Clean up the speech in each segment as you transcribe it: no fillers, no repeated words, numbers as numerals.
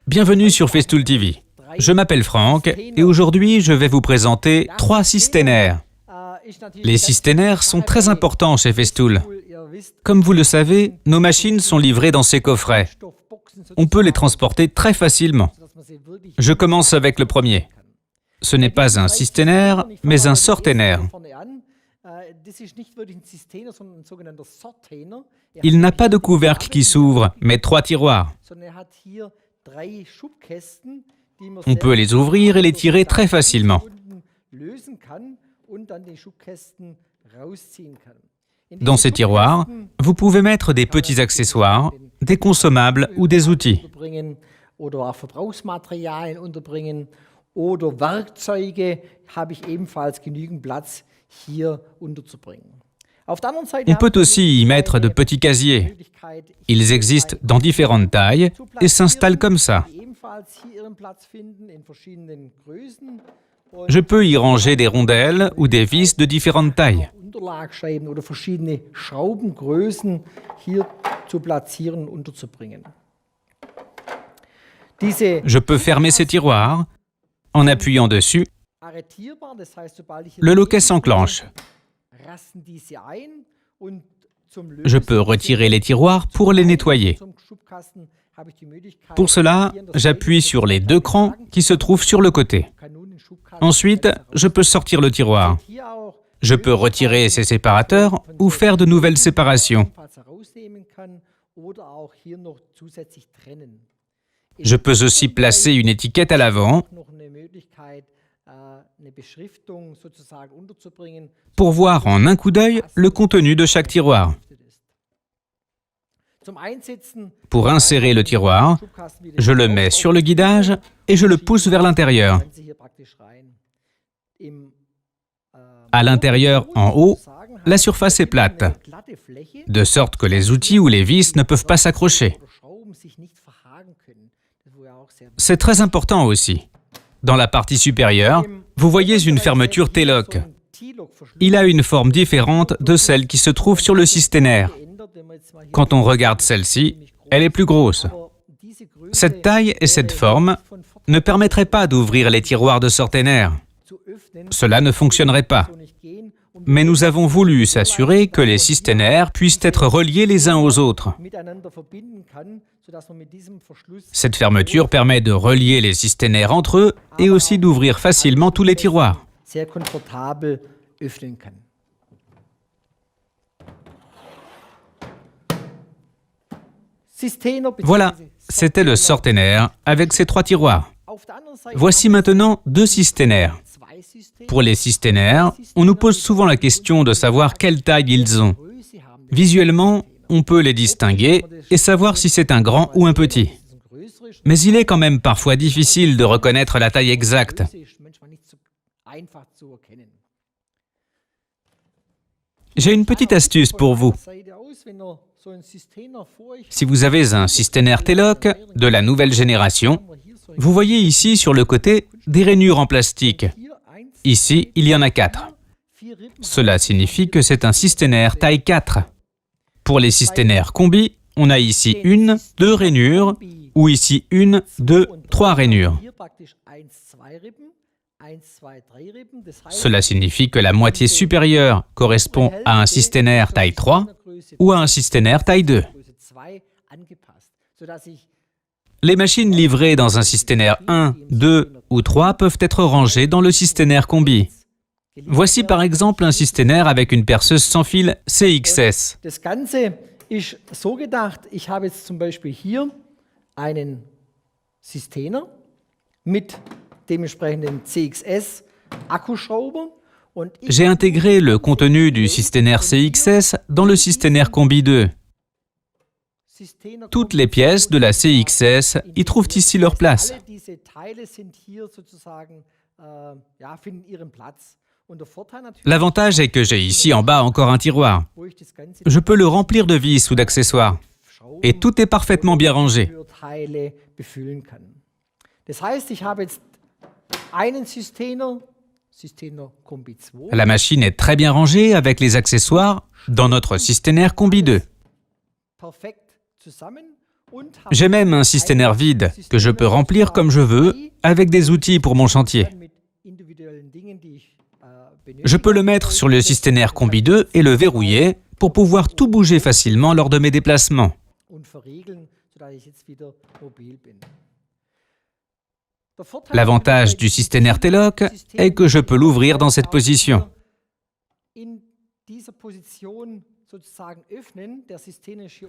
Bienvenue sur Festool TV. Je m'appelle Franck et aujourd'hui je vais vous présenter 3 systénaires. Les systénaires sont très importants chez Festool. Comme vous le savez, nos machines sont livrées dans ces coffrets. On peut les transporter très facilement. Je commence avec le premier. Ce n'est pas un systénaire, mais un sorténaire. Il n'a pas de couvercle qui s'ouvre, mais 3 tiroirs. On peut les ouvrir et les tirer très facilement. Dans ces tiroirs, vous pouvez mettre des petits accessoires, des consommables ou des outils. Oder Werkzeuge habe ich ebenfalls genügend Platz hier unterzubringen. On peut aussi y mettre de petits casiers. Ils existent dans différentes tailles et s'installent comme ça. Je peux y ranger des rondelles ou des vis de différentes tailles. Unterlagscheiben oder verschiedene Schraubengrößen hier zu platzieren und unterzubringen. Je peux fermer ces tiroirs. En appuyant dessus, le loquet s'enclenche. Je peux retirer les tiroirs pour les nettoyer. Pour cela, j'appuie sur les 2 crans qui se trouvent sur le côté. Ensuite, je peux sortir le tiroir. Je peux retirer ces séparateurs ou faire de nouvelles séparations. Je peux aussi placer une étiquette à l'avant pour voir en un coup d'œil le contenu de chaque tiroir. Pour insérer le tiroir, je le mets sur le guidage et je le pousse vers l'intérieur. À l'intérieur, en haut, la surface est plate, de sorte que les outils ou les vis ne peuvent pas s'accrocher. C'est très important aussi. Dans la partie supérieure, vous voyez une fermeture T-lock. Il a une forme différente de celle qui se trouve sur le systénaire. Quand on regarde celle-ci, elle est plus grosse. Cette taille et cette forme ne permettraient pas d'ouvrir les tiroirs de sorténaire. Cela ne fonctionnerait pas. Mais nous avons voulu s'assurer que les systénaires puissent être reliés les uns aux autres. Cette fermeture permet de relier les systénaires entre eux et aussi d'ouvrir facilement tous les tiroirs. Voilà, c'était le sorténaire avec ses 3 tiroirs. Voici maintenant 2 systénaires. Pour les systénaires, on nous pose souvent la question de savoir quelle taille ils ont. Visuellement, on peut les distinguer et savoir si c'est un grand ou un petit. Mais il est quand même parfois difficile de reconnaître la taille exacte. J'ai une petite astuce pour vous. Si vous avez un systénaire T-lock de la nouvelle génération, vous voyez ici sur le côté des rainures en plastique. Ici, il y en a 4. Cela signifie que c'est un systénaire taille 4. Pour les systénaires combi, on a ici 1, 2 rainures, ou ici 1, 2, 3 rainures. Cela signifie que la moitié supérieure correspond à un systénaire taille 3 ou à un systénaire taille 2. Les machines livrées dans un systénaire 1, 2 ou 3 peuvent être rangées dans le systénaire combi. Voici par exemple un systénaire avec une perceuse sans fil CXS. Das Ganze ist so gedacht, ich habe jetzt zum Beispiel hier einen Systener mit dementsprechenden CXS Akkuschrauber. J'ai intégré le contenu du systénaire CXS dans le systénaire combi 2. Toutes les pièces de la CXS y trouvent ici leur place. L'avantage est que j'ai ici en bas encore un tiroir. Je peux le remplir de vis ou d'accessoires. Et tout est parfaitement bien rangé. La machine est très bien rangée avec les accessoires dans notre systénaire combi 2. J'ai même un Systener vide que je peux remplir comme je veux avec des outils pour mon chantier. Je peux le mettre sur le Systener Combi 2 et le verrouiller pour pouvoir tout bouger facilement lors de mes déplacements. L'avantage du Systener T-Lock est que je peux l'ouvrir dans cette position.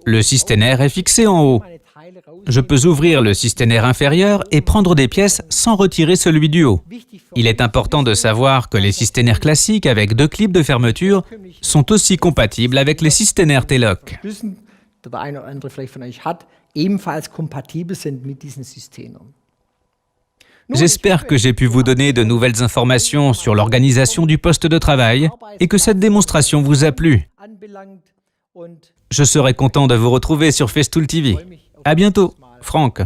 Le Systener est fixé en haut. Je peux ouvrir le Systener inférieur et prendre des pièces sans retirer celui du haut. Il est important de savoir que les Systener classiques avec 2 clips de fermeture sont aussi compatibles avec les Systener T-Lock. J'espère que j'ai pu vous donner de nouvelles informations sur l'organisation du poste de travail et que cette démonstration vous a plu. Je serai content de vous retrouver sur Festool TV. À bientôt, Franck.